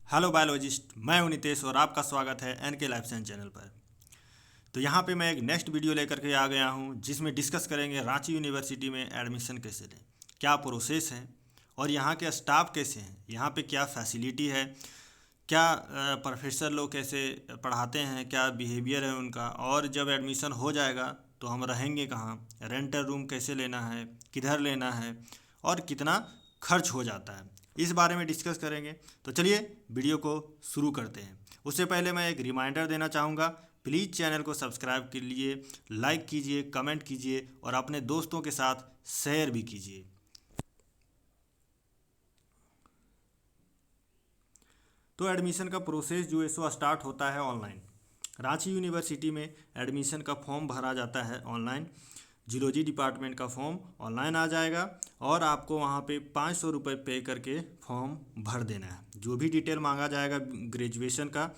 Hello biologist, मैं हूं नितेश और आपका स्वागत है एन के लाइफ साइंस चैनल पर। तो यहाँ पे मैं एक नेक्स्ट वीडियो लेकर के आ गया हूँ जिसमें डिस्कस करेंगे रांची यूनिवर्सिटी में एडमिशन कैसे लें, क्या प्रोसेस है और यहाँ के स्टाफ कैसे हैं, यहाँ पे क्या फैसिलिटी है, क्या प्रोफेसर लोग कैसे पढ़ाते हैं, क्या बिहेवियर है उनका, और जब एडमिशन हो जाएगा तो हम रहेंगे कहाँ, रेंटल रूम कैसे लेना है, किधर लेना है और कितना खर्च हो जाता है, इस बारे में डिस्कस करेंगे। तो चलिए वीडियो को शुरू करते हैं। उससे पहले मैं एक रिमाइंडर देना चाहूँगा, प्लीज़ चैनल को सब्सक्राइब के लिए लाइक कीजिए, कमेंट कीजिए और अपने दोस्तों के साथ शेयर भी कीजिए। तो एडमिशन का प्रोसेस जो है सो स्टार्ट होता है ऑनलाइन। रांची यूनिवर्सिटी में एडमिशन का फॉर्म भरा जाता है ऑनलाइन। जियोलॉजी डिपार्टमेंट का फॉर्म ऑनलाइन आ जाएगा और आपको वहाँ पे 500 रुपये पे करके फॉर्म भर देना है। जो भी डिटेल मांगा जाएगा ग्रेजुएशन का,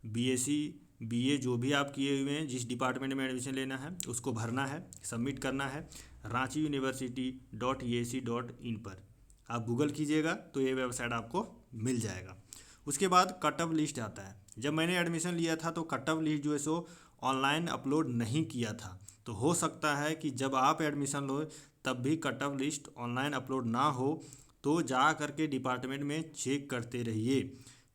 बीएससी बीए जो भी आप किए हुए हैं, जिस डिपार्टमेंट में एडमिशन लेना है उसको भरना है, सबमिट करना है ranchiuniversity.ac.in पर। आप गूगल कीजिएगा तो ये वेबसाइट आपको मिल जाएगा। उसके बाद कट ऑफ लिस्ट आता है। जब मैंने एडमिशन लिया था तो कट ऑफ लिस्ट जो है सो ऑनलाइन अपलोड नहीं किया था, तो हो सकता है कि जब आप एडमिशन लो तब भी cut off list online upload ना हो, तो जा करके डिपार्टमेंट में चेक करते रहिए,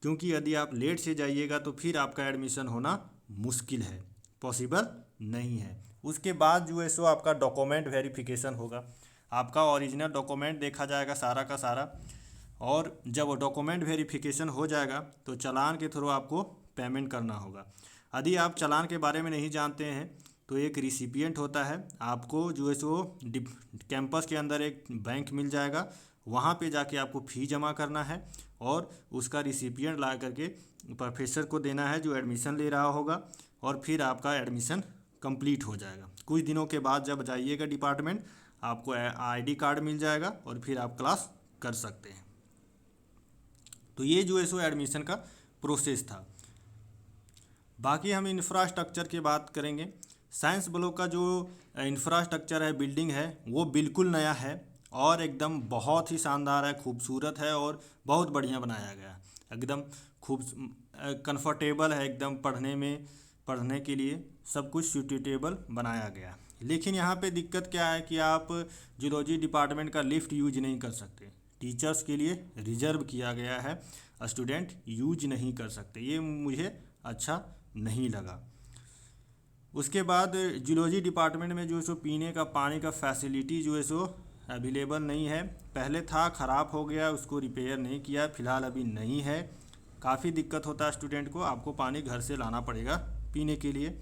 क्योंकि यदि आप लेट से जाइएगा तो फिर आपका एडमिशन होना मुश्किल है, पॉसिबल नहीं है। उसके बाद जो है सो आपका डॉक्यूमेंट वेरिफिकेशन होगा। आपका ओरिजिनल डॉक्यूमेंट देखा जाएगा सारा का सारा, और जब डॉक्यूमेंट वेरिफिकेशन हो जाएगा तो चालान के थ्रू आपको पेमेंट करना होगा। यदि आप चालान के बारे में नहीं जानते हैं तो एक रिसिपिएंट होता है, आपको जो है सो कैंपस के अंदर एक बैंक मिल जाएगा, वहाँ पे जाके आपको फ़ी जमा करना है और उसका रिसिपिएंट ला करके प्रोफेसर को देना है जो एडमिशन ले रहा होगा, और फिर आपका एडमिशन कंप्लीट हो जाएगा। कुछ दिनों के बाद जब जाइएगा डिपार्टमेंट, आपको आईडी कार्ड मिल जाएगा और फिर आप क्लास कर सकते हैं। तो ये जो है सो एडमिशन का प्रोसेस था। बाकी हम इंफ्रास्ट्रक्चर की बात करेंगे। साइंस ब्लॉक का जो इंफ्रास्ट्रक्चर है, बिल्डिंग है, वो बिल्कुल नया है और एकदम बहुत ही शानदार है, खूबसूरत है और बहुत बढ़िया बनाया गया है। एकदम खूब कंफर्टेबल है, एकदम पढ़ने के लिए सब कुछ सूटेबल बनाया गया है। लेकिन यहाँ पे दिक्कत क्या है कि आप जूलॉजी डिपार्टमेंट का लिफ्ट यूज नहीं कर सकते। टीचर्स के लिए रिजर्व किया गया है, स्टूडेंट यूज नहीं कर सकते। ये मुझे अच्छा नहीं लगा। उसके बाद जूलॉजी डिपार्टमेंट में जो है सो पीने का पानी का फैसिलिटी जो है सो अवेलेबल नहीं है। पहले था, ख़राब हो गया, उसको रिपेयर नहीं किया, फ़िलहाल अभी नहीं है। काफ़ी दिक्कत होता है स्टूडेंट को, आपको पानी घर से लाना पड़ेगा पीने के लिए।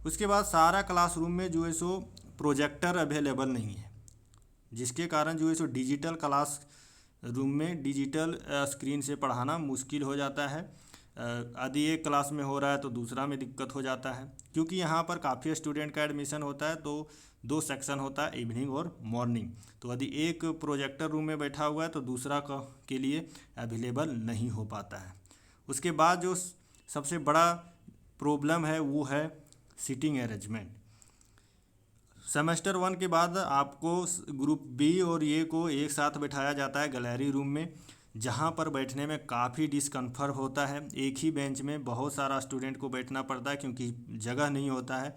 उसके बाद सारा क्लासरूम में जो है सो प्रोजेक्टर अवेलेबल नहीं है, जिसके कारण जो है सो डिजिटल क्लास रूम में डिजिटल स्क्रीन से पढ़ाना मुश्किल हो जाता है। यदि एक क्लास में हो रहा है तो दूसरा में दिक्कत हो जाता है, क्योंकि यहाँ पर काफ़ी स्टूडेंट का एडमिशन होता है तो दो सेक्शन होता है, इवनिंग और मॉर्निंग। तो यदि एक प्रोजेक्टर रूम में बैठा हुआ है तो दूसरा के लिए अवेलेबल नहीं हो पाता है। उसके बाद जो सबसे बड़ा प्रॉब्लम है वो है सीटिंग अरेंजमेंट। सेमेस्टर 1 के बाद आपको ग्रुप बी और ए को एक साथ बैठाया जाता है गैलरी रूम में, जहाँ पर बैठने में काफ़ी डिस्कम्फर्ट होता है। एक ही बेंच में बहुत सारा स्टूडेंट को बैठना पड़ता है क्योंकि जगह नहीं होता है।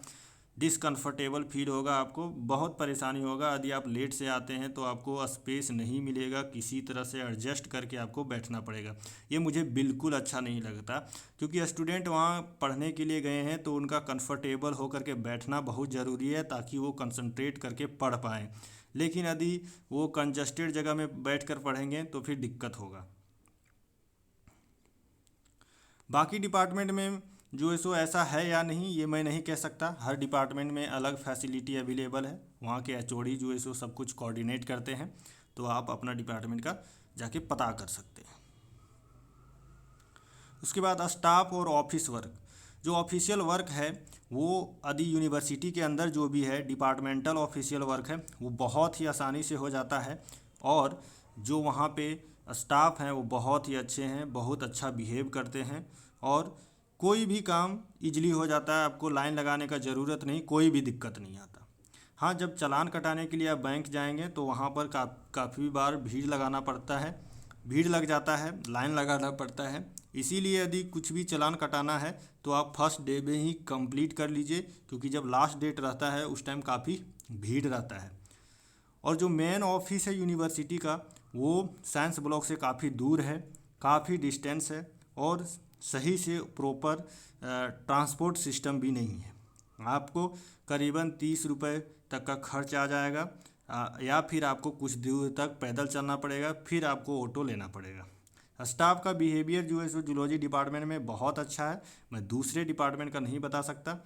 डिसकंफर्टेबल फील होगा, आपको बहुत परेशानी होगा। यदि आप लेट से आते हैं तो आपको स्पेस नहीं मिलेगा, किसी तरह से एडजस्ट करके आपको बैठना पड़ेगा। ये मुझे बिल्कुल अच्छा नहीं लगता, क्योंकि स्टूडेंट वहाँ पढ़ने के लिए गए हैं तो उनका कंफर्टेबल होकर के बैठना बहुत ज़रूरी है ताकि वो कंसंट्रेट करके पढ़ पाएँ। लेकिन यदि वो कंजस्टेड जगह में बैठ कर पढ़ेंगे तो फिर दिक्कत होगा। बाकी डिपार्टमेंट में जो है सो ऐसा है या नहीं ये मैं नहीं कह सकता। हर डिपार्टमेंट में अलग फैसिलिटी अवेलेबल है, वहाँ के एचओडी जो है सो सब कुछ कोऑर्डिनेट करते हैं, तो आप अपना डिपार्टमेंट का जाके पता कर सकते हैं। उसके बाद स्टाफ और ऑफिस वर्क। जो ऑफिशियल वर्क है वो यदि यूनिवर्सिटी के अंदर जो भी है डिपार्टमेंटल ऑफिशियल वर्क है वो बहुत ही आसानी से हो जाता है, और जो वहाँ पे स्टाफ हैं वो बहुत ही अच्छे हैं, बहुत अच्छा बिहेव करते हैं और कोई भी काम इजली हो जाता है। आपको लाइन लगाने का ज़रूरत नहीं, कोई भी दिक्कत नहीं आता। हाँ, जब चालान कटाने के लिए आप बैंक जाएंगे तो वहाँ पर काफ़ी बार भीड़ लगाना पड़ता है। भीड़ लग जाता है, लाइन लगाना पड़ता है। इसीलिए यदि कुछ भी चालान कटाना है तो आप फर्स्ट डे में ही कंप्लीट कर लीजिए, क्योंकि जब लास्ट डेट रहता है उस टाइम काफ़ी भीड़ रहता है। और जो मेन ऑफिस है यूनिवर्सिटी का वो साइंस ब्लॉक से काफ़ी दूर है, काफ़ी डिस्टेंस है, और सही से प्रॉपर ट्रांसपोर्ट सिस्टम भी नहीं है। आपको करीबन 30 रुपये तक का खर्च आ जाएगा, या फिर आपको कुछ दूर तक पैदल चलना पड़ेगा, फिर आपको ऑटो लेना पड़ेगा। स्टाफ का बिहेवियर जो है सो जूलॉजी डिपार्टमेंट में बहुत अच्छा है, मैं दूसरे डिपार्टमेंट का नहीं बता सकता।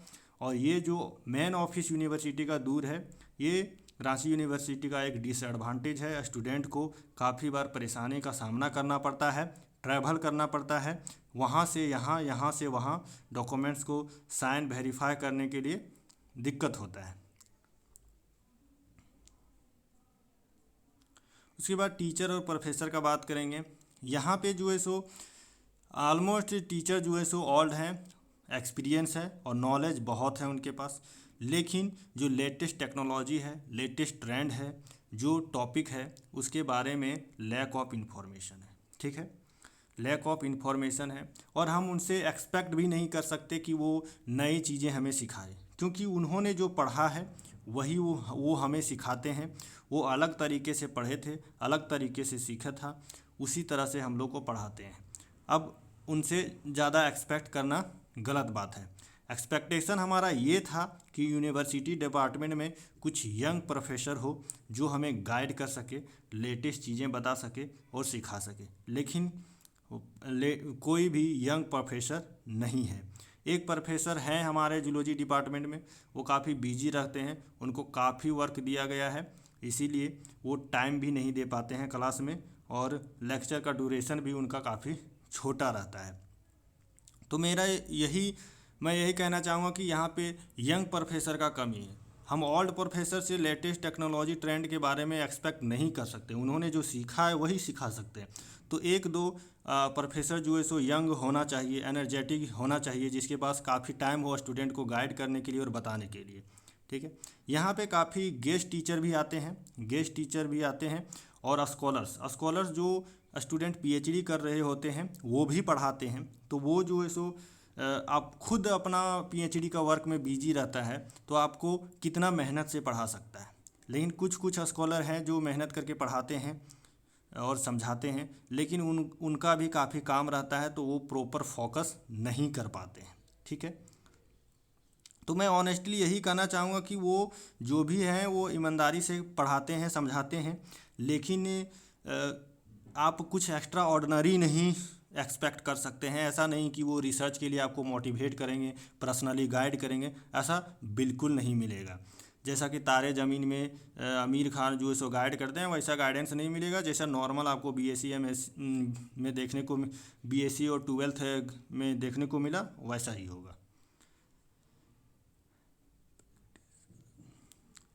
और ये जो मेन ऑफिस यूनिवर्सिटी का दूर है, ये रांची यूनिवर्सिटी का एक डिसएडवांटेज है। स्टूडेंट को काफ़ी बार परेशानी का सामना करना पड़ता है, ट्रैवल करना पड़ता है, वहाँ से यहाँ, यहाँ से वहाँ, डॉक्यूमेंट्स को साइन वेरीफाई करने के लिए दिक्कत होता है। उसके बाद टीचर और प्रोफेसर का बात करेंगे। यहाँ पे जो है सो ऑलमोस्ट टीचर जो है सो ओल्ड हैं, एक्सपीरियंस है और नॉलेज बहुत है उनके पास, लेकिन जो लेटेस्ट टेक्नोलॉजी है, लेटेस्ट ट्रेंड है, जो टॉपिक है, उसके बारे में लैक ऑफ इन्फॉर्मेशन है। ठीक है, लैक ऑफ इन्फॉर्मेशन है, और हम उनसे एक्सपेक्ट भी नहीं कर सकते कि वो नई चीज़ें हमें सिखाए, क्योंकि उन्होंने जो पढ़ा है वही वो हमें सिखाते हैं। वो अलग तरीके से पढ़े थे, अलग तरीके से सीखा था, उसी तरह से हम लोग को पढ़ाते हैं। अब उनसे ज़्यादा एक्सपेक्ट करना गलत बात है। एक्सपेक्टेशन हमारा ये था कि यूनिवर्सिटी डिपार्टमेंट में कुछ यंग प्रोफेसर हो जो हमें गाइड कर सके, लेटेस्ट चीज़ें बता सके और सिखा सके, लेकिन कोई भी यंग प्रोफेसर नहीं है। एक प्रोफेसर हैं हमारे जूलॉजी डिपार्टमेंट में, वो काफ़ी बिजी रहते हैं, उनको काफ़ी वर्क दिया गया है, इसीलिए वो टाइम भी नहीं दे पाते हैं क्लास में, और लेक्चर का ड्यूरेशन भी उनका काफ़ी छोटा रहता है। तो मैं यही कहना चाहूँगा कि यहाँ पे यंग प्रोफेसर का कमी है। हम ओल्ड प्रोफेसर से लेटेस्ट टेक्नोलॉजी ट्रेंड के बारे में एक्सपेक्ट नहीं कर सकते, उन्होंने जो सीखा है वही सिखा सकते हैं। तो एक दो प्रोफेसर जो है सो यंग होना चाहिए, एनर्जेटिक होना चाहिए, जिसके पास काफ़ी टाइम हो स्टूडेंट को गाइड करने के लिए और बताने के लिए। ठीक है, यहाँ पे काफ़ी गेस्ट टीचर भी आते हैं, और स्कॉलर्स जो स्टूडेंट पीएचडी कर रहे होते हैं वो भी पढ़ाते हैं। तो वो जो है सो आप खुद अपना पीएचडी का वर्क में बिजी रहता है, तो आपको कितना मेहनत से पढ़ा सकता है। लेकिन कुछ स्कॉलर हैं जो मेहनत करके पढ़ाते हैं और समझाते हैं, लेकिन उनका भी काफ़ी काम रहता है, तो वो प्रॉपर फोकस नहीं कर पाते हैं। ठीक है, तो मैं ऑनेस्टली यही कहना चाहूँगा कि वो जो भी हैं वो ईमानदारी से पढ़ाते हैं, समझाते हैं, लेकिन आप कुछ एक्स्ट्रा ऑर्डिनरी नहीं एक्सपेक्ट कर सकते हैं। ऐसा नहीं कि वो रिसर्च के लिए आपको मोटिवेट करेंगे, पर्सनली गाइड करेंगे, ऐसा बिल्कुल नहीं मिलेगा। जैसा कि तारे ज़मीन में आमिर खान जो है सो गाइड करते हैं, वैसा गाइडेंस नहीं मिलेगा। जैसा नॉर्मल आपको बीएससी में देखने को, बीएससी और 12th में देखने को मिला, वैसा ही होगा।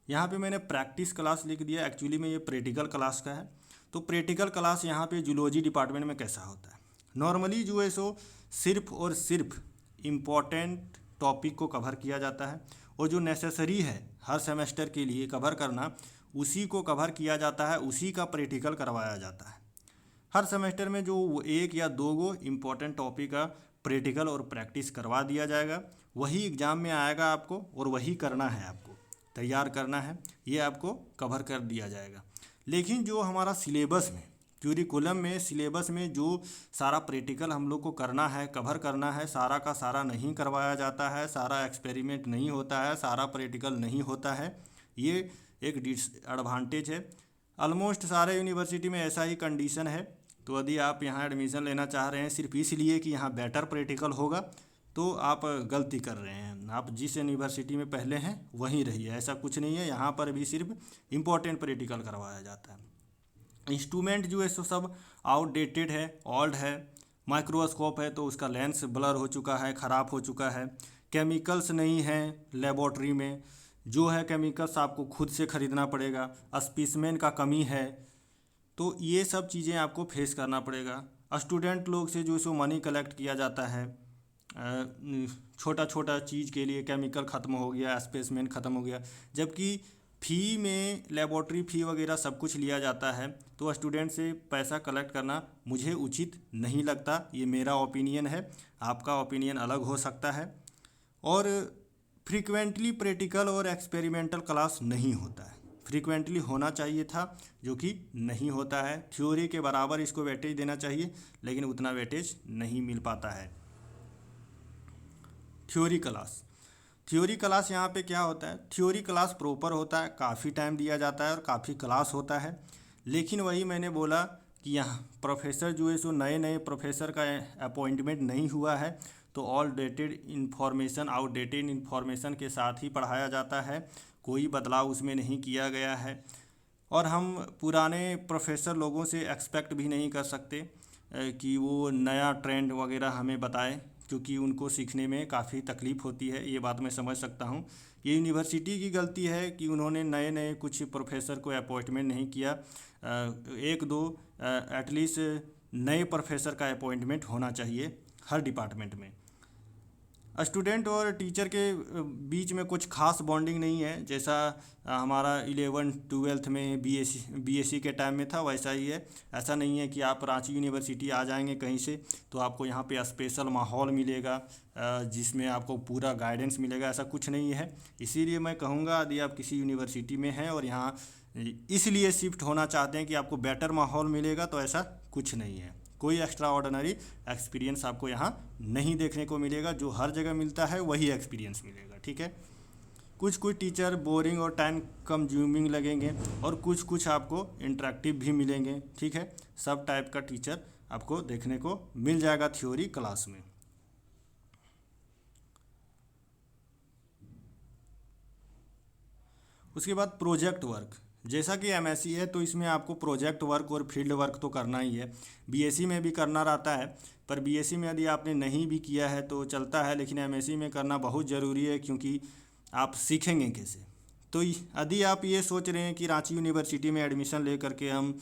यहाँ पे मैंने प्रैक्टिस क्लास लिख दिया, एक्चुअली में ये प्रैक्टिकल क्लास का है। तो प्रैक्टिकल क्लास यहाँ पे जूलॉजी डिपार्टमेंट में कैसा होता है, नॉर्मली जो है सो सिर्फ और सिर्फ इम्पॉर्टेंट टॉपिक को कवर किया जाता है, और जो नेसेसरी है हर सेमेस्टर के लिए कवर करना, उसी को कवर किया जाता है, उसी का प्रैक्टिकल करवाया जाता है। हर सेमेस्टर में जो 1 या 2 इम्पॉर्टेंट टॉपिक का प्रैक्टिकल और प्रैक्टिस करवा दिया जाएगा, वही एग्ज़ाम में आएगा आपको, और वही करना है, आपको तैयार करना है, ये आपको कवर कर दिया जाएगा। लेकिन जो हमारा सिलेबस में, क्यूरिकुलम में, सिलेबस में जो सारा प्रैक्टिकल हम लोग को करना है, कवर करना है, सारा का सारा नहीं करवाया जाता है, सारा एक्सपेरिमेंट नहीं होता है, सारा प्रैक्टिकल नहीं होता है। ये एक डिसएडवांटेज है। ऑलमोस्ट सारे यूनिवर्सिटी में ऐसा ही कंडीशन है। तो यदि आप यहाँ एडमिशन लेना चाह रहे हैं सिर्फ इसलिए कि यहाँ बेटर प्रैक्टिकल होगा, तो आप गलती कर रहे हैं। आप जिस यूनिवर्सिटी में पहले हैं वहीं रहिए, ऐसा कुछ नहीं है। यहाँ पर भी सिर्फ इम्पोर्टेंट प्रैक्टिकल करवाया जाता है। इंस्ट्रूमेंट जो है सो सब आउटडेटेड है, ओल्ड है। माइक्रोस्कोप है तो उसका लेंस ब्लर हो चुका है, ख़राब हो चुका है। केमिकल्स नहीं हैं लेबॉर्ट्री में, जो है केमिकल्स आपको खुद से ख़रीदना पड़ेगा। स्पेसिमेन का कमी है, तो ये सब चीज़ें आपको फेस करना पड़ेगा। स्टूडेंट लोग से जो सो मनी कलेक्ट किया जाता है, छोटा छोटा चीज़ के लिए। केमिकल ख़त्म हो गया, स्पेसिमेन ख़त्म हो गया, जबकि फ़ी में लेबॉर्ट्री फ़ी वगैरह सब कुछ लिया जाता है, तो स्टूडेंट से पैसा कलेक्ट करना मुझे उचित नहीं लगता। ये मेरा ओपिनियन है, आपका ओपिनियन अलग हो सकता है। और फ्रीक्वेंटली प्रैक्टिकल और एक्सपेरिमेंटल क्लास नहीं होता है, फ्रीक्वेंटली होना चाहिए था, जो कि नहीं होता है। थ्योरी के बराबर इसको वेटेज देना चाहिए, लेकिन उतना वेटेज नहीं मिल पाता है। थ्योरी क्लास यहाँ पे क्या होता है, थ्योरी क्लास प्रॉपर होता है, काफ़ी टाइम दिया जाता है और काफ़ी क्लास होता है। लेकिन वही मैंने बोला कि यहाँ प्रोफेसर जो है सो नए नए प्रोफेसर का अपॉइंटमेंट नहीं हुआ है, तो all dated information outdated information के साथ ही पढ़ाया जाता है, कोई बदलाव उसमें नहीं किया गया है। और हम पुराने प्रोफेसर लोगों से एक्सपेक्ट भी नहीं कर सकते कि वो नया ट्रेंड वगैरह हमें बताए, क्योंकि उनको सीखने में काफ़ी तकलीफ़ होती है। ये बात मैं समझ सकता हूँ। ये यूनिवर्सिटी की गलती है कि उन्होंने नए नए कुछ प्रोफेसर को अपॉइंटमेंट नहीं किया। एक दो एटलीस्ट नए प्रोफेसर का अपॉइंटमेंट होना चाहिए हर डिपार्टमेंट में। स्टूडेंट और टीचर के बीच में कुछ खास बॉन्डिंग नहीं है, जैसा हमारा 11th-12th में बीएससी के टाइम में था, वैसा ही है। ऐसा नहीं है कि आप रांची यूनिवर्सिटी आ जाएंगे कहीं से तो आपको यहाँ पे स्पेशल माहौल मिलेगा जिसमें आपको पूरा गाइडेंस मिलेगा, ऐसा कुछ नहीं है। इसीलिए मैं कहूँगा, यदि आप किसी यूनिवर्सिटी में हैं और यहाँ इसलिए शिफ्ट होना चाहते हैं कि आपको बेटर माहौल मिलेगा, तो ऐसा कुछ नहीं है। कोई एक्स्ट्रा ऑर्डिनरी एक्सपीरियंस आपको यहाँ नहीं देखने को मिलेगा। जो हर जगह मिलता है वही एक्सपीरियंस मिलेगा, ठीक है। कुछ कुछ टीचर बोरिंग और टाइम कंज्यूमिंग लगेंगे और कुछ कुछ आपको इंटरेक्टिव भी मिलेंगे, ठीक है। सब टाइप का टीचर आपको देखने को मिल जाएगा थ्योरी क्लास में। उसके बाद प्रोजेक्ट वर्क, जैसा कि एमएससी है तो इसमें आपको प्रोजेक्ट वर्क और फील्ड वर्क तो करना ही है। बीएससी में भी करना रहता है, पर बीएससी में यदि आपने नहीं भी किया है तो चलता है, लेकिन एमएससी में करना बहुत ज़रूरी है, क्योंकि आप सीखेंगे कैसे। तो यदि आप ये सोच रहे हैं कि रांची यूनिवर्सिटी में एडमिशन ले करके हम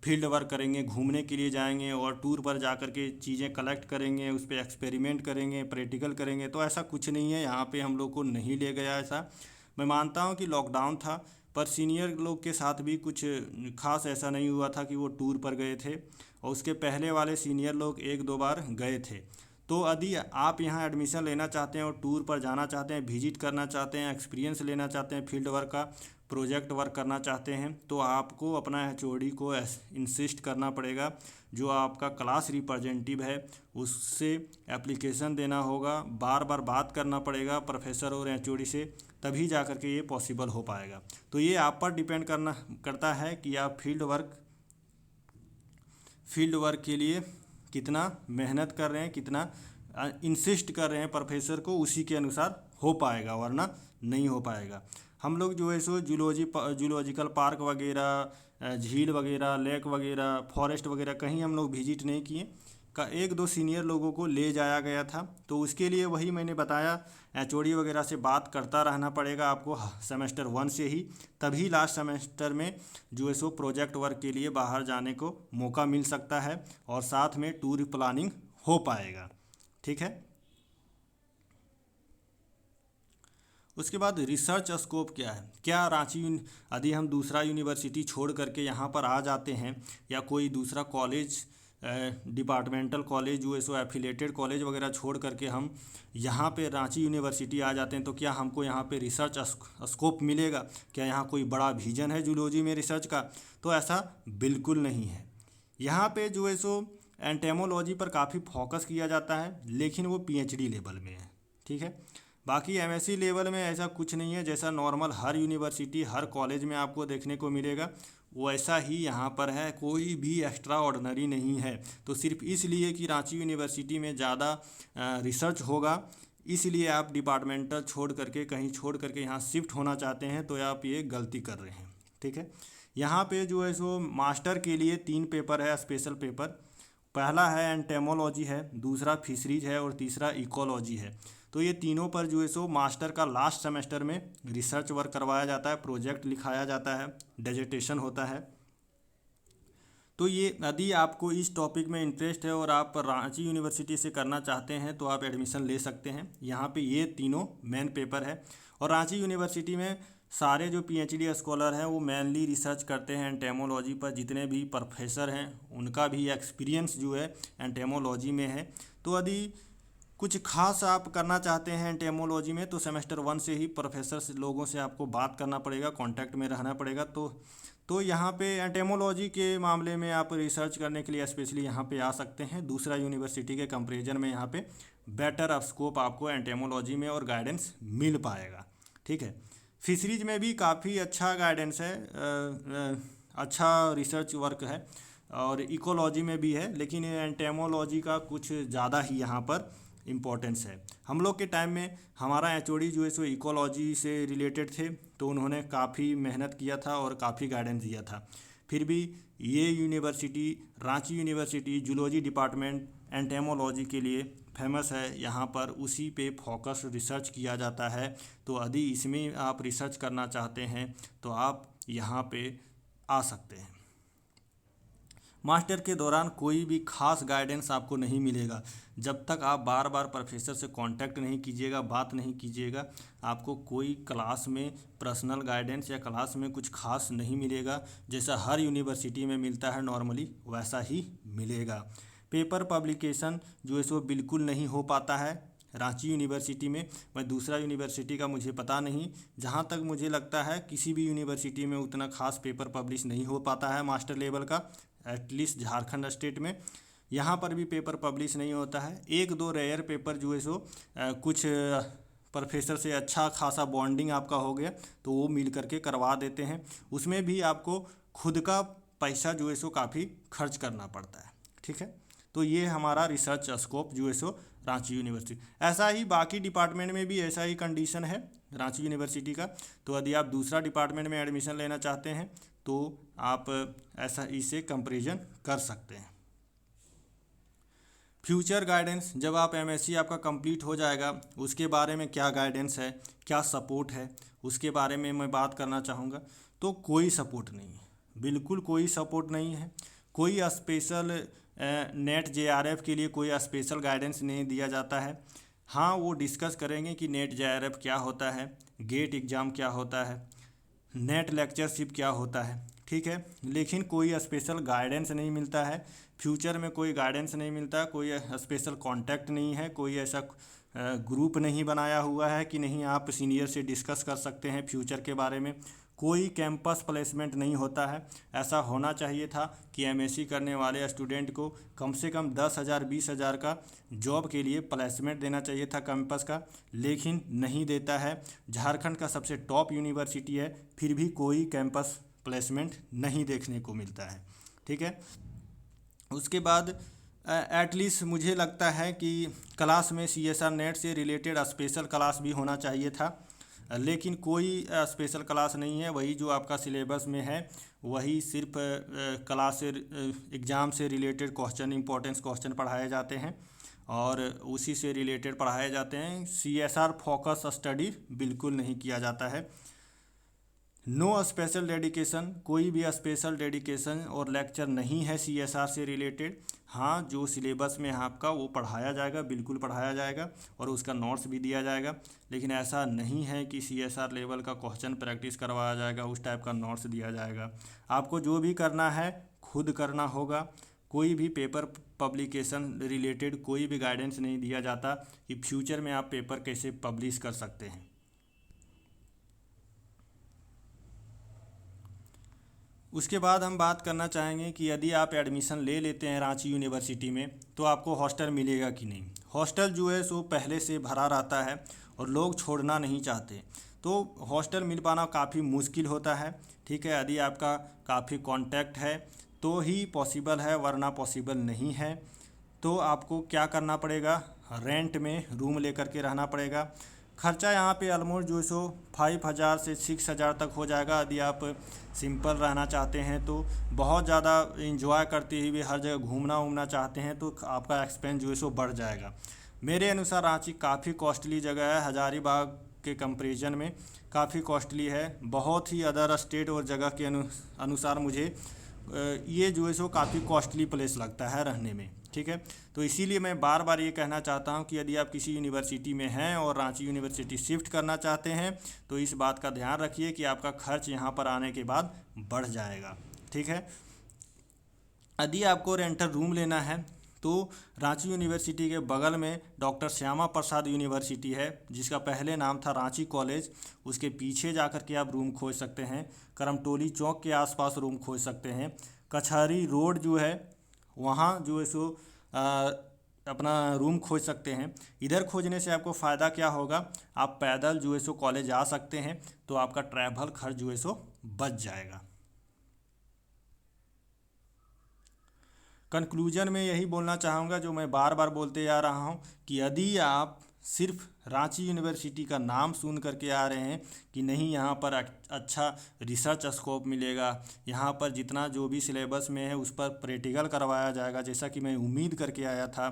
फील्ड वर्क करेंगे, घूमने के लिए जाएंगे और टूर पर जा कर के चीज़ें कलेक्ट करेंगे, उस पर एक्सपेरिमेंट करेंगे, प्रैक्टिकल करेंगे, तो ऐसा कुछ नहीं है। यहाँ पे हम लोग को नहीं ले गया ऐसा। मैं मानता हूँ कि लॉकडाउन था, पर सीनियर लोग के साथ भी कुछ खास ऐसा नहीं हुआ था कि वो टूर पर गए थे, और उसके पहले वाले सीनियर लोग एक दो बार गए थे। तो यदि आप यहाँ एडमिशन लेना चाहते हैं और टूर पर जाना चाहते हैं, विजिट करना चाहते हैं, एक्सपीरियंस लेना चाहते हैं, फील्ड वर्क का प्रोजेक्ट वर्क करना चाहते हैं, तो आपको अपना एचओडी को इंसिस्ट करना पड़ेगा। जो आपका क्लास रिप्रेजेंटेटिव है उससे एप्लीकेशन देना होगा, बार बार बात करना पड़ेगा प्रोफेसर और एचओडी से, तभी जा कर के ये पॉसिबल हो पाएगा। तो ये आप पर डिपेंड करता है कि आप फील्ड वर्क के लिए कितना मेहनत कर रहे हैं, कितना इंसिस्ट कर रहे हैं प्रोफेसर को, उसी के अनुसार हो पाएगा, वरना नहीं हो पाएगा। हम लोग जो है सो जूलॉजिकल पार्क वगैरह, झील वगैरह, लेक वगैरह, फॉरेस्ट वगैरह कहीं हम लोग विजिट नहीं किए। का एक दो सीनियर लोगों को ले जाया गया था, तो उसके लिए वही मैंने बताया, एचओडी वगैरह से बात करता रहना पड़ेगा आपको सेमेस्टर 1 से ही, तभी लास्ट सेमेस्टर में जो है सो प्रोजेक्ट वर्क के लिए बाहर जाने को मौका मिल सकता है और साथ में टूर प्लानिंग हो पाएगा, ठीक है। उसके बाद रिसर्च स्कोप क्या है, क्या रांची यदि हम दूसरा यूनिवर्सिटी छोड़ करके यहाँ पर आ जाते हैं, या कोई दूसरा कॉलेज डिपार्टमेंटल कॉलेज जो है सो एफिलेटेड कॉलेज वगैरह छोड़ करके हम यहाँ पे रांची यूनिवर्सिटी आ जाते हैं, तो क्या हमको यहाँ पे रिसर्च स्कोप मिलेगा, क्या यहाँ कोई बड़ा विजन है जूलॉजी में रिसर्च का? तो ऐसा बिल्कुल नहीं है। यहाँ पे जो है सो एंटेमोलॉजी पर काफ़ी फोकस किया जाता है, लेकिन वो पीएचडी लेवल में है, ठीक है। बाकी एमएससी लेवल में ऐसा कुछ नहीं है, जैसा नॉर्मल हर यूनिवर्सिटी हर कॉलेज में आपको देखने को मिलेगा, वैसा ही यहाँ पर है, कोई भी एक्स्ट्रा ऑर्डिनरी नहीं है। तो सिर्फ इसलिए कि रांची यूनिवर्सिटी में ज़्यादा रिसर्च होगा, इसलिए आप डिपार्टमेंटल छोड़ करके कहीं छोड़ करके यहाँ शिफ्ट होना चाहते हैं, तो आप ये गलती कर रहे हैं, ठीक है। यहाँ पे जो है सो मास्टर के लिए 3 पेपर है, स्पेशल पेपर। पहला है एंटेमोलॉजी है, दूसरा फिशरीज है और तीसरा इकोलॉजी है। तो ये तीनों पर जो है सो मास्टर का लास्ट सेमेस्टर में रिसर्च वर्क करवाया जाता है, प्रोजेक्ट लिखाया जाता है, डिसर्टेशन होता है। तो ये यदि आपको इस टॉपिक में इंटरेस्ट है और आप रांची यूनिवर्सिटी से करना चाहते हैं तो आप एडमिशन ले सकते हैं। यहाँ पे ये तीनों मेन पेपर है, और रांची यूनिवर्सिटी में सारे जो पीएचडी स्कॉलर हैं वो मेनली रिसर्च करते हैं एंटेमोलॉजी पर। जितने भी प्रोफेसर हैं उनका भी एक्सपीरियंस जो है एंटेमोलॉजी में है। तो यदि कुछ खास आप करना चाहते हैं एंटेमोलॉजी में तो सेमेस्टर 1 से ही प्रोफेसर से लोगों से आपको बात करना पड़ेगा, कांटेक्ट में रहना पड़ेगा। तो यहाँ पे एंटेमोलॉजी के मामले में आप रिसर्च करने के लिए स्पेशली यहाँ पे आ सकते हैं। दूसरा यूनिवर्सिटी के कंपैरिजन में यहाँ पे बेटर स्कोप आपको एंटेमोलॉजी में और गाइडेंस मिल पाएगा। ठीक है, फिशरीज में भी काफ़ी अच्छा गाइडेंस है, अच्छा रिसर्च वर्क है, और इकोलॉजी में भी है, लेकिन एंटेमोलॉजी का कुछ ज़्यादा ही यहाँ पर इम्पोर्टेंस है। हम लोग के टाइम में हमारा एचओडी जो है सो इकोलॉजी से रिलेटेड थे, तो उन्होंने काफ़ी मेहनत किया था और काफ़ी गाइडेंस दिया था। फिर भी ये university, Ranchi university zoology department entomology के लिए फेमस है। यहाँ पर उसी पे फोकस रिसर्च किया जाता है। तो यदि इसमें आप रिसर्च करना चाहते हैं तो आप यहाँ पे आ सकते हैं। मास्टर के दौरान कोई भी खास गाइडेंस आपको नहीं मिलेगा जब तक आप बार बार प्रोफेसर से कांटेक्ट नहीं कीजिएगा, बात नहीं कीजिएगा। आपको कोई क्लास में पर्सनल गाइडेंस या क्लास में कुछ खास नहीं मिलेगा। जैसा हर यूनिवर्सिटी में मिलता है नॉर्मली, वैसा ही मिलेगा। पेपर पब्लिकेशन जो है सो बिल्कुल नहीं हो पाता है रांची यूनिवर्सिटी में। मैं दूसरा यूनिवर्सिटी का मुझे पता नहीं, जहाँ तक मुझे लगता है किसी भी यूनिवर्सिटी में उतना खास पेपर पब्लिश नहीं हो पाता है मास्टर लेवल का, एटलीस्ट झारखंड स्टेट में। यहाँ पर भी पेपर पब्लिश नहीं होता है। एक दो रेयर पेपर जो है सो कुछ प्रोफेसर से अच्छा खासा बॉन्डिंग आपका हो गया तो वो मिल करके करवा देते हैं। उसमें भी आपको खुद का पैसा जो है सो काफ़ी खर्च करना पड़ता है। ठीक है, तो ये हमारा रिसर्च स्कोप जो है सो रांची यूनिवर्सिटी। ऐसा ही बाकी डिपार्टमेंट में भी ऐसा ही कंडीशन है रांची यूनिवर्सिटी का। तो यदि आप दूसरा डिपार्टमेंट में एडमिशन लेना चाहते हैं तो आप ऐसा इसे कंपैरिजन कर सकते हैं। फ्यूचर गाइडेंस, जब आप एमएससी आपका कंप्लीट हो जाएगा उसके बारे में क्या गाइडेंस है, क्या सपोर्ट है, उसके बारे में मैं बात करना चाहूँगा। तो कोई सपोर्ट नहीं है, बिल्कुल कोई सपोर्ट नहीं है। कोई स्पेशल नेट जेआरएफ के लिए कोई स्पेशल गाइडेंस नहीं दिया जाता है। हाँ, वो डिस्कस करेंगे कि नेट जेआरएफ क्या होता है, गेट एग्ज़ाम क्या होता है, नेट लेक्चरशिप क्या होता है। ठीक है, लेकिन कोई स्पेशल गाइडेंस नहीं मिलता है। फ्यूचर में कोई गाइडेंस नहीं मिलता, कोई स्पेशल कांटेक्ट नहीं है, कोई ऐसा ग्रुप नहीं बनाया हुआ है कि नहीं आप सीनियर से डिस्कस कर सकते हैं फ्यूचर के बारे में। कोई कैंपस प्लेसमेंट नहीं होता है। ऐसा होना चाहिए था कि एमएससी करने वाले स्टूडेंट को कम से कम 10,000 20,000 का जॉब के लिए प्लेसमेंट देना चाहिए था कैंपस का, लेकिन नहीं देता है। झारखंड का सबसे टॉप यूनिवर्सिटी है, फिर भी कोई कैंपस प्लेसमेंट नहीं देखने को मिलता है। ठीक है, उसके बाद एटलीस्ट मुझे लगता है कि क्लास में सीएसआर नेट से रिलेटेड स्पेशल क्लास भी होना चाहिए था, लेकिन कोई स्पेशल क्लास नहीं है। वही जो आपका सिलेबस में है वही सिर्फ क्लास से एग्ज़ाम से रिलेटेड क्वेश्चन, इंपॉर्टेंस क्वेश्चन पढ़ाए जाते हैं और उसी से रिलेटेड पढ़ाए जाते हैं। सीएसआर फोकस स्टडी बिल्कुल नहीं किया जाता है। नो स्पेशल डेडिकेशन, कोई भी स्पेशल डेडिकेशन और लेक्चर नहीं है सीएसआर से रिलेटेड। हाँ, जो सिलेबस में है आपका वो पढ़ाया जाएगा, बिल्कुल पढ़ाया जाएगा और उसका नोट्स भी दिया जाएगा, लेकिन ऐसा नहीं है कि सीएसआर लेवल का क्वेश्चन प्रैक्टिस करवाया जाएगा, उस टाइप का नोट्स दिया जाएगा। आपको जो भी करना है खुद करना होगा। कोई भी पेपर पब्लिकेशन रिलेटेड कोई भी गाइडेंस नहीं दिया जाता कि फ्यूचर में आप पेपर कैसे पब्लिश कर सकते हैं। उसके बाद हम बात करना चाहेंगे कि यदि आप एडमिशन ले लेते हैं रांची यूनिवर्सिटी में तो आपको हॉस्टल मिलेगा कि नहीं। हॉस्टल जो है सो पहले से भरा रहता है और लोग छोड़ना नहीं चाहते, तो हॉस्टल मिल पाना काफ़ी मुश्किल होता है। ठीक है, यदि आपका काफ़ी कांटेक्ट है तो ही पॉसिबल है, वरना पॉसिबल नहीं है। तो आपको क्या करना पड़ेगा, रेंट में रूम लेकर के रहना पड़ेगा। खर्चा यहाँ पे ऑलमोस्ट जो सो 5,000 से 6,000 तक हो जाएगा। यदि आप सिंपल रहना चाहते हैं तो बहुत ज़्यादा इंजॉय करते हुए हर जगह घूमना चाहते हैं तो आपका एक्सपेंस जो है सो बढ़ जाएगा। मेरे अनुसार रांची काफ़ी कॉस्टली जगह है, हज़ारीबाग के कंपैरिजन में काफ़ी कॉस्टली है। बहुत ही अदर स्टेट और जगह के अनुसार मुझे ये जो है सो काफ़ी कॉस्टली प्लेस लगता है रहने में। ठीक है। तो इसीलिए मैं बार बार ये कहना चाहता हूँ कि यदि आप किसी यूनिवर्सिटी में हैं और रांची यूनिवर्सिटी शिफ्ट करना चाहते हैं तो इस बात का ध्यान रखिए कि आपका खर्च यहाँ पर आने के बाद बढ़ जाएगा, ठीक है। यदि आपको रेंटल रूम लेना है तो रांची यूनिवर्सिटी के बगल में डॉक्टर श्यामा प्रसाद यूनिवर्सिटी है, जिसका पहले नाम था रांची कॉलेज। उसके पीछे जाकर के आप रूम खोज सकते हैं। करमटोली चौक के आसपास रूम खोज सकते हैं। कचहरी रोड जो है वहाँ जो है सो अपना रूम खोज सकते हैं। इधर खोजने से आपको फ़ायदा क्या होगा, आप पैदल जो है सो कॉलेज आ सकते हैं, तो आपका ट्रैवल खर्च जो है सो बच जाएगा। कंक्लूजन में यही बोलना चाहूँगा जो मैं बार बार बोलते आ रहा हूँ कि यदि आप सिर्फ रांची यूनिवर्सिटी का नाम सुन करके आ रहे हैं कि नहीं यहाँ पर अच्छा रिसर्च स्कोप मिलेगा, यहाँ पर जितना जो भी सिलेबस में है उस पर प्रैक्टिकल करवाया जाएगा, जैसा कि मैं उम्मीद करके आया था,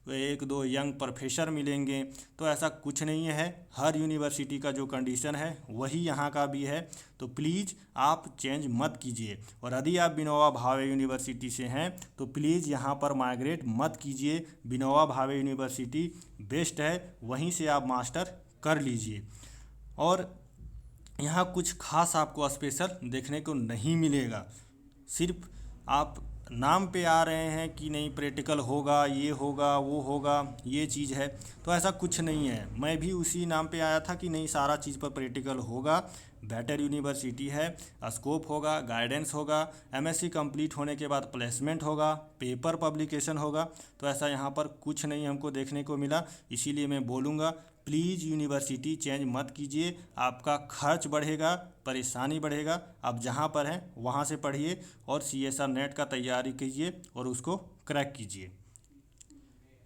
तो एक दो यंग प्रोफेसर मिलेंगे, तो ऐसा कुछ नहीं है। हर यूनिवर्सिटी का जो कंडीशन है वही यहाँ का भी है। तो प्लीज़ आप चेंज मत कीजिए, और यदि आप विनोबा भावे यूनिवर्सिटी से हैं तो प्लीज़ यहाँ पर माइग्रेट मत कीजिए। विनोबा भावे यूनिवर्सिटी बेस्ट है, वहीं से आप मास्टर कर लीजिए। और यहाँ कुछ खास आपको स्पेशल देखने को नहीं मिलेगा। सिर्फ आप नाम पे आ रहे हैं कि नहीं प्रैक्टिकल होगा, ये होगा, वो होगा, ये चीज़ है, तो ऐसा कुछ नहीं है। मैं भी उसी नाम पे आया था कि नहीं सारा चीज़ पर प्रैक्टिकल होगा। बेटर यूनिवर्सिटी है, स्कोप होगा, गाइडेंस होगा, एमएससी कंप्लीट होने के बाद प्लेसमेंट होगा, पेपर पब्लिकेशन होगा, तो ऐसा यहाँ पर कुछ नहीं हमको देखने को मिला। इसीलिए मैं बोलूँगा प्लीज़ यूनिवर्सिटी चेंज मत कीजिए, आपका खर्च बढ़ेगा, परेशानी बढ़ेगा। आप जहाँ पर हैं वहाँ से पढ़िए और CSR नेट का तैयारी कीजिए और उसको क्रैक कीजिए।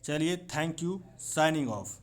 चलिए, थैंक यू, साइनिंग ऑफ।